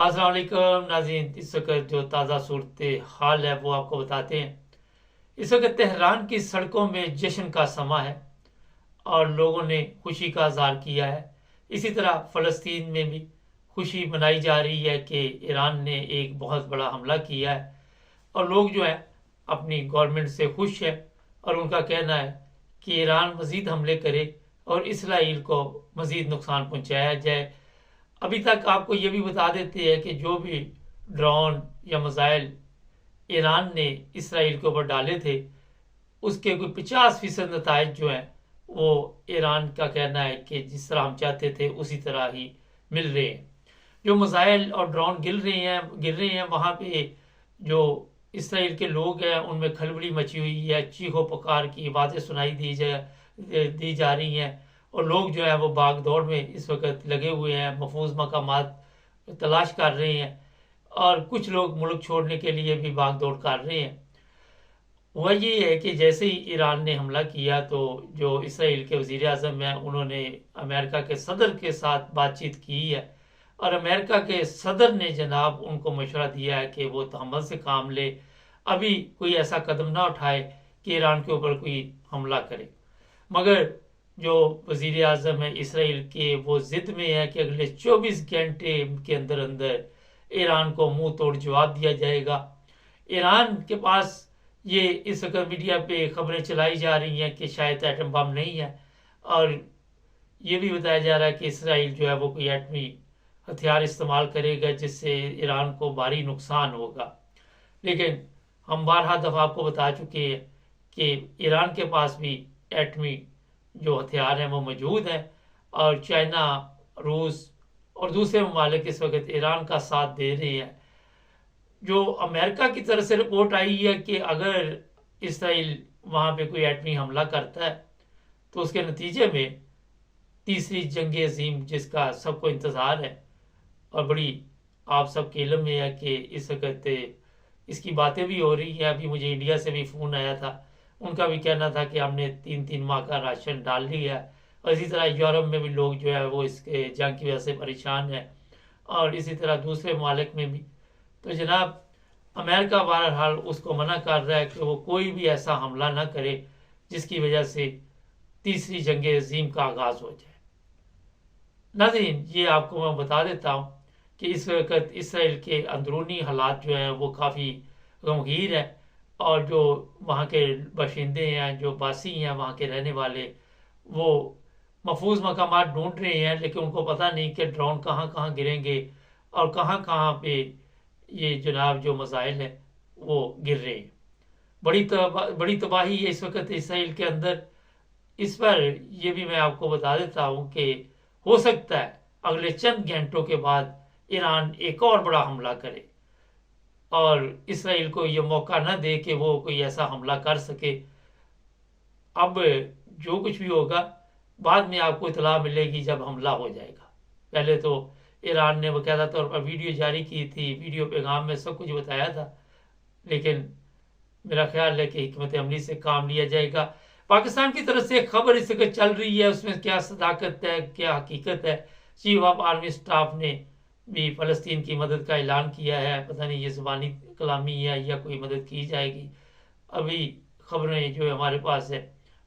अस्सलाम वालेकुम नाज़रीन, इस वक्त जो ताज़ा सूरत हाल है वो आपको बताते हैं। इस वक्त तेहरान की सड़कों में जश्न का समा है और लोगों ने खुशी का इजहार किया है। इसी तरह फ़लस्तीन में भी खुशी मनाई जा रही है कि ईरान ने एक बहुत बड़ा हमला किया है और लोग जो है अपनी गवर्नमेंट से खुश है और उनका कहना है कि ईरान मज़ीद हमले करे और इसराइल को मज़ीद नुकसान पहुंचाया जाए। अभी तक आपको ये भी बता देते हैं कि जो भी ड्रोन या मिसाइल ईरान ने इसराइल के ऊपर डाले थे उसके कोई 50% नताइज जो हैं वो ईरान का कहना है कि जिस तरह हम चाहते थे उसी तरह ही मिल रहे हैं। जो मिसाइल और ड्रोन गिर रहे हैं वहाँ पे जो इसराइल के लोग हैं उनमें खलबली मची हुई है, चीखों पुकार की आवाज़ें सुनाई दी जा रही हैं और लोग जो है वो भाग दौड़ में इस वक्त लगे हुए हैं, महफूज मकामात तलाश कर रहे हैं और कुछ लोग मुल्क छोड़ने के लिए भी भाग दौड़ कर रहे हैं। वह ये है कि जैसे ही ईरान ने हमला किया तो जो इसराइल के वज़ीर आज़म हैं उन्होंने अमेरिका के सदर के साथ बातचीत की है और अमेरिका के सदर ने जनाब उनको मशवरा दिया है कि वो तहम्मुल से काम ले, अभी कोई ऐसा कदम ना उठाए कि ईरान के ऊपर कोई हमला करे। मगर जो वज़ीर आज़म है इसराइल के वो ज़िद में है कि अगले 24 घंटे के अंदर अंदर ईरान को मुंह तोड़ जवाब दिया जाएगा। ईरान के पास ये इस वक्त मीडिया पे खबरें चलाई जा रही हैं कि शायद एटम बम नहीं है और ये भी बताया जा रहा है कि इसराइल जो है वो कोई एटमी हथियार इस्तेमाल करेगा जिससे ईरान को भारी नुकसान होगा। लेकिन हम बारहा दफ़ा आपको बता चुके हैं कि ईरान के पास भी एटमी जो हथियार हैं वो मौजूद हैं और चाइना, रूस और दूसरे ममालिक इस वक्त ईरान का साथ दे रहे हैं। जो अमेरिका की तरफ से रिपोर्ट आई है कि अगर इसराइल वहाँ पे कोई एटमी हमला करता है तो उसके नतीजे में तीसरी जंग अजीम जिसका सबको इंतज़ार है और बड़ी आप सबके इल्म में है कि इस वक्त इसकी बातें भी हो रही हैं। अभी मुझे इंडिया से भी फ़ोन आया था, उनका भी कहना था कि हमने 3-3 माह का राशन डाल लिया है और इसी तरह यूरोप में भी लोग जो है वो इसके जंग की वजह से परेशान है और इसी तरह दूसरे ममालिक में भी। तो जनाब अमेरिका बहरहाल उसको मना कर रहा है कि वो कोई भी ऐसा हमला ना करे जिसकी वजह से तीसरी जंग अजीम का आगाज़ हो जाए। नाज़रीन, ये आपको मैं बता देता हूँ कि इस वक्त इसराइल के अंदरूनी हालात जो हैं वो काफ़ी गमगीन है और जो वहाँ के बाशिंदे हैं, जो बासी हैं वहाँ के रहने वाले, वो महफूज मकामात ढूंढ रहे हैं लेकिन उनको पता नहीं कि ड्रोन कहाँ कहाँ गिरेंगे और कहाँ कहाँ पे ये जनाब जो मिसाइल है वो गिर रहे हैं। बड़ी तबाही है इस वक्त इसराइल के अंदर। इस पर ये भी मैं आपको बता देता हूँ कि हो सकता है अगले चंद घंटों के बाद ईरान एक और बड़ा हमला करे और इसराइल को ये मौका न दे कि वो कोई ऐसा हमला कर सके। अब जो कुछ भी होगा बाद में आपको इतला मिलेगी जब हमला हो जाएगा। पहले तो ईरान ने बाकायदा तौर पर वीडियो जारी की थी, वीडियो पैगाम में सब कुछ बताया था, लेकिन मेरा ख्याल है कि हिकमत अमली से काम लिया जाएगा। पाकिस्तान की तरफ से एक खबर इस वक्त चल रही है, उसमें क्या सदाकत है क्या हकीकत है। चीफ ऑफ आर्मी स्टाफ ने भी फ़लस्तीन की मदद का ऐलान किया है। पता नहीं ये ज़ुबानी कलामी है या कोई मदद की जाएगी। अभी खबरें जो हमारे पास है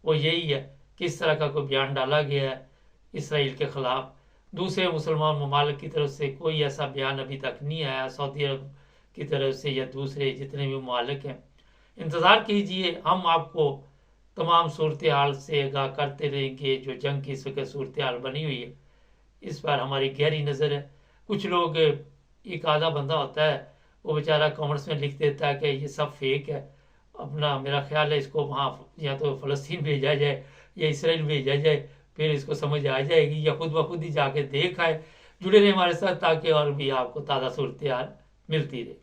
वो यही है कि इस तरह का कोई बयान डाला गया है इसराइल के ख़िलाफ़। दूसरे मुसलमान ममालिक की तरफ से कोई ऐसा बयान अभी तक नहीं आया, सऊदी अरब की तरफ से या दूसरे जितने भी ममालिक हैं। इंतज़ार कीजिए, हम आपको तमाम सूरत हाल से आगाह करते रहेंगे। जो जंग की इस वक्त सूरत हाल बनी हुई है इस पर हमारी गहरी नज़र है। कुछ लोग, एक आधा बंदा होता है वो बेचारा कमेंट्स में लिख देता है कि ये सब फेक है। अपना मेरा ख्याल है इसको वहाँ या तो फ़लस्तीन भेजा जाए या इसराइल भेजा जाए, फिर इसको समझ आ जाएगी, या खुद ब खुद ही जाके देख आए। जुड़े रहे हमारे साथ ताकि और भी आपको ताज़ा सूरत हाल मिलती रहे।